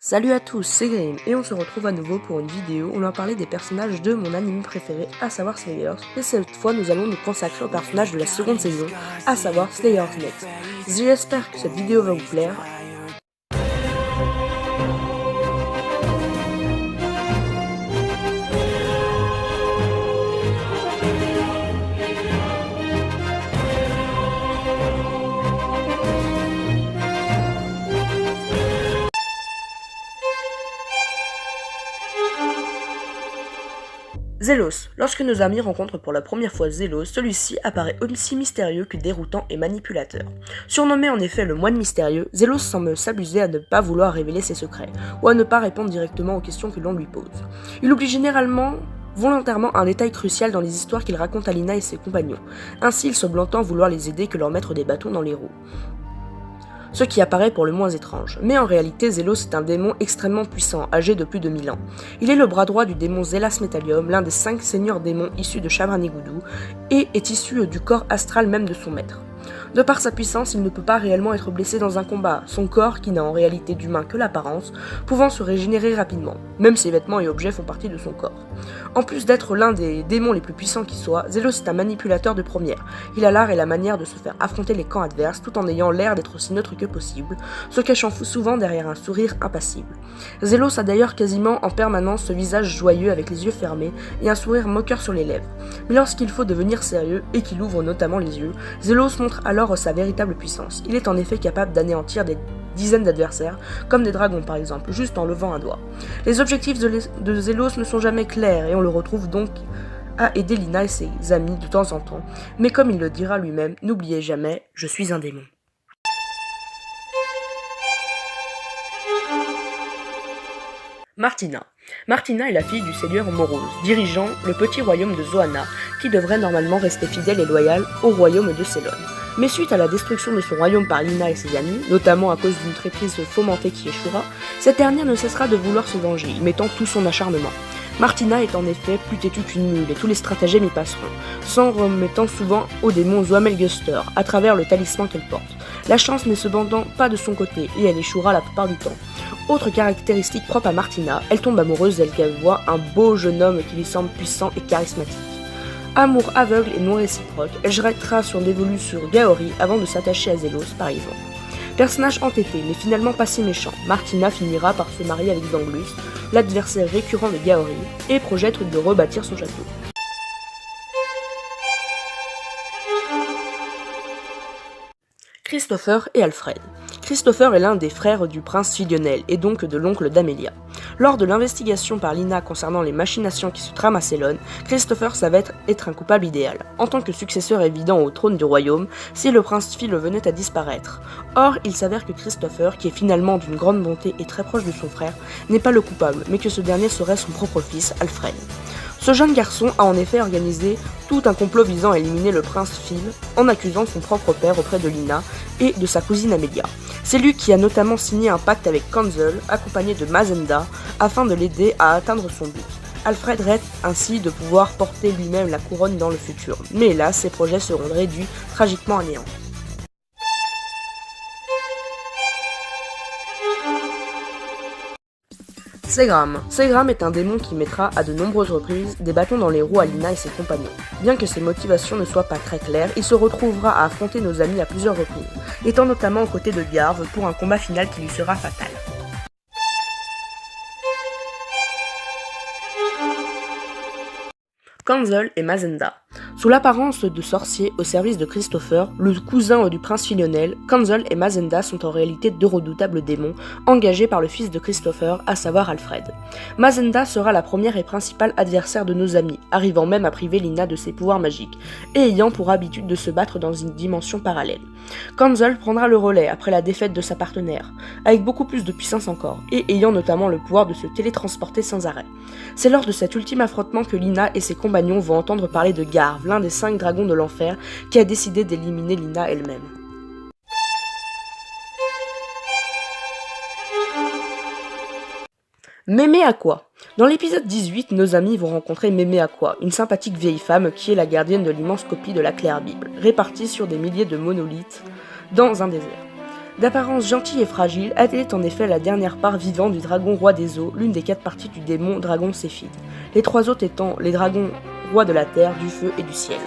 Salut à tous, c'est Grim et on se retrouve à nouveau pour une vidéo où on va parler des personnages de mon anime préféré, à savoir Slayers, et cette fois nous allons nous consacrer au personnage de la seconde saison, à savoir Slayers Next. J'espère que cette vidéo va vous plaire. Zelos. Lorsque nos amis rencontrent pour la première fois Zelos, celui-ci apparaît aussi mystérieux que déroutant et manipulateur. Surnommé en effet le moine mystérieux, Zelos semble s'abuser à ne pas vouloir révéler ses secrets, ou à ne pas répondre directement aux questions que l'on lui pose. Il oublie généralement volontairement un détail crucial dans les histoires qu'il raconte à Lina et ses compagnons. Ainsi, il semble autant vouloir les aider que leur mettre des bâtons dans les roues. Ce qui apparaît pour le moins étrange. Mais en réalité, Zelos est un démon extrêmement puissant, âgé de plus de 1000 ans. Il est le bras droit du démon Zelas Metallium, l'un des 5 seigneurs démons issus de Chabranigoudou, et est issu du corps astral même de son maître. De par sa puissance, il ne peut pas réellement être blessé dans un combat, son corps, qui n'a en réalité d'humain que l'apparence, pouvant se régénérer rapidement. Même ses vêtements et objets font partie de son corps. En plus d'être l'un des démons les plus puissants qui soit, Zelos est un manipulateur de première. Il a l'art et la manière de se faire affronter les camps adverses tout en ayant l'air d'être aussi neutre que possible, se cachant souvent derrière un sourire impassible. Zelos a d'ailleurs quasiment en permanence ce visage joyeux avec les yeux fermés et un sourire moqueur sur les lèvres. Mais lorsqu'il faut devenir sérieux, et qu'il ouvre notamment les yeux, Zelos montre alors sa véritable puissance. Il est en effet capable d'anéantir des dizaines d'adversaires, comme des dragons par exemple, juste en levant un doigt. Les objectifs de Zelos ne sont jamais clairs et on le retrouve donc à aider Lina et ses amis de temps en temps, mais comme il le dira lui-même, n'oubliez jamais, je suis un démon. Martina. Martina est la fille du seigneur Morose, dirigeant le petit royaume de Zoana, qui devrait normalement rester fidèle et loyal au royaume de Célone. Mais suite à la destruction de son royaume par Lina et ses amis, notamment à cause d'une traîtrise fomentée qui échouera, cette dernière ne cessera de vouloir se venger, y mettant tout son acharnement. Martina est en effet plus têtue qu'une mule et tous les stratagèmes y passeront, s'en remettant souvent au démon Zoamelguster à travers le talisman qu'elle porte. La chance n'est cependant pas de son côté et elle échouera la plupart du temps. Autre caractéristique propre à Martina, elle tombe amoureuse dès qu'elle voit un beau jeune homme qui lui semble puissant et charismatique. Amour aveugle et non réciproque, elle jettera son dévolu sur Gaori avant de s'attacher à Zelos par exemple. Personnage entêté mais finalement pas si méchant, Martina finira par se marier avec Zanglus, l'adversaire récurrent de Gaori, et projette de rebâtir son château. Christopher et Alfred. Christopher est l'un des frères du prince Fidionel et donc de l'oncle d'Amelia. Lors de l'investigation par Lina concernant les machinations qui se trament à Célone, Christopher s'avère être un coupable idéal, en tant que successeur évident au trône du royaume si le prince Phil venait à disparaître. Or, il s'avère que Christopher, qui est finalement d'une grande bonté et très proche de son frère, n'est pas le coupable, mais que ce dernier serait son propre fils, Alfred. Ce jeune garçon a en effet organisé tout un complot visant à éliminer le prince Phil en accusant son propre père auprès de Lina et de sa cousine Amelia. C'est lui qui a notamment signé un pacte avec Kanzel, accompagné de Mazenda, afin de l'aider à atteindre son but. Alfred rêve ainsi de pouvoir porter lui-même la couronne dans le futur, mais hélas, ses projets seront réduits tragiquement à néant. Segram. Segram est un démon qui mettra à de nombreuses reprises des bâtons dans les roues à Lina et ses compagnons. Bien que ses motivations ne soient pas très claires, il se retrouvera à affronter nos amis à plusieurs reprises, étant notamment aux côtés de Garve pour un combat final qui lui sera fatal. Kanzel et Mazenda. Sous l'apparence de sorciers au service de Christopher, le cousin du prince Philionel, Kanzel et Mazenda sont en réalité deux redoutables démons engagés par le fils de Christopher, à savoir Alfred. Mazenda sera la première et principale adversaire de nos amis, arrivant même à priver Lina de ses pouvoirs magiques, et ayant pour habitude de se battre dans une dimension parallèle. Kanzel prendra le relais après la défaite de sa partenaire, avec beaucoup plus de puissance encore, et ayant notamment le pouvoir de se télétransporter sans arrêt. C'est lors de cet ultime affrontement que Lina et ses compagnons vont entendre parler de Garve, l'un des 5 dragons de l'enfer, qui a décidé d'éliminer Lina elle-même. Mémé Aqua. Dans l'épisode 18, nos amis vont rencontrer Mémé Aqua, une sympathique vieille femme qui est la gardienne de l'immense copie de la Claire Bible, répartie sur des milliers de monolithes dans un désert. D'apparence gentille et fragile, elle est en effet la dernière part vivante du dragon roi des eaux, l'une des 4 parties du démon dragon Séphide. Les 3 autres étant les dragons rois de la terre, du feu et du ciel.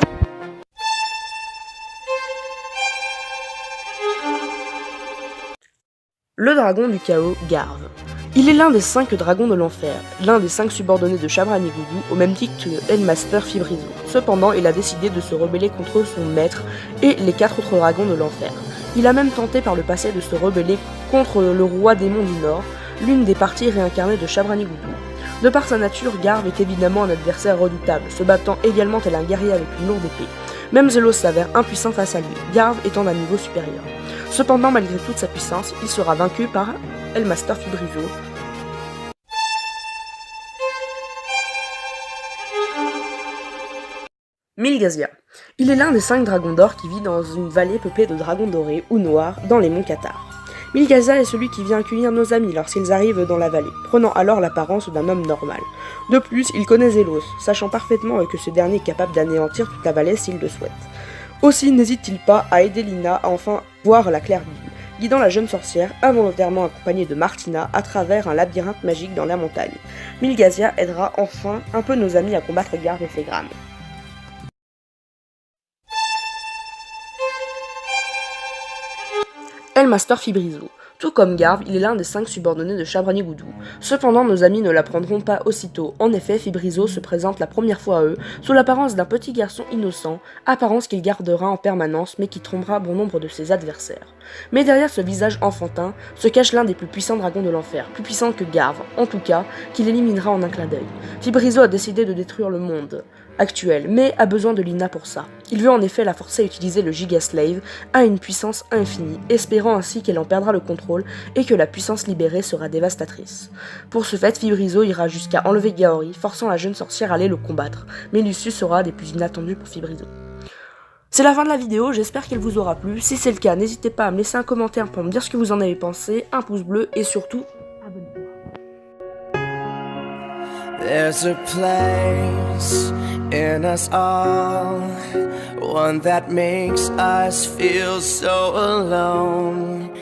Le dragon du chaos, Garv. Il est l'un des 5 dragons de l'enfer, l'un des 5 subordonnés de Chabranigoudou, au même titre que Headmaster Fibrizo. Cependant, il a décidé de se rebeller contre son maître et les 4 autres dragons de l'enfer. Il a même tenté par le passé de se rebeller contre le roi démon du Nord, l'une des parties réincarnées de Chabranigoudou. De par sa nature, Garv est évidemment un adversaire redoutable, se battant également tel un guerrier avec une lourde épée. Même Zelos s'avère impuissant face à lui, Garv étant d'un niveau supérieur. Cependant, malgré toute sa puissance, il sera vaincu par Headmaster Fibrizo. Milgazia. Il est l'un des 5 dragons d'or qui vit dans une vallée peuplée de dragons dorés ou noirs dans les monts Qatar. Milgazia est celui qui vient accueillir nos amis lorsqu'ils arrivent dans la vallée, prenant alors l'apparence d'un homme normal. De plus, il connaît Zelos, sachant parfaitement que ce dernier est capable d'anéantir toute la vallée s'il le souhaite. Aussi n'hésite-t-il pas à aider Lina à enfin voir la claire ville, guidant la jeune sorcière, involontairement accompagnée de Martina, à travers un labyrinthe magique dans la montagne. Milgazia aidera enfin un peu nos amis à combattre Garv et Fegram. Headmaster Fibrizo. Tout comme Garv, il est l'un des 5 subordonnés de Chabranigoudou. Cependant, nos amis ne l'apprendront pas aussitôt. En effet, Fibrizo se présente la première fois à eux sous l'apparence d'un petit garçon innocent, apparence qu'il gardera en permanence mais qui trompera bon nombre de ses adversaires. Mais derrière ce visage enfantin se cache l'un des plus puissants dragons de l'enfer, plus puissant que Garv, en tout cas, qu'il éliminera en un clin d'œil. Fibrizo a décidé de détruire le monde actuel, mais a besoin de Lina pour ça. Il veut en effet la forcer à utiliser le Giga Slave à une puissance infinie, espérant ainsi qu'elle en perdra le contrôle et que la puissance libérée sera dévastatrice. Pour ce fait, Fibrizo ira jusqu'à enlever Gaori, forçant la jeune sorcière à aller le combattre, mais l'issue sera des plus inattendues pour Fibrizo. C'est la fin de la vidéo, j'espère qu'elle vous aura plu. Si c'est le cas, n'hésitez pas à me laisser un commentaire pour me dire ce que vous en avez pensé, un pouce bleu et surtout, abonnez-vous. There's a place in us all, one that makes us feel so alone.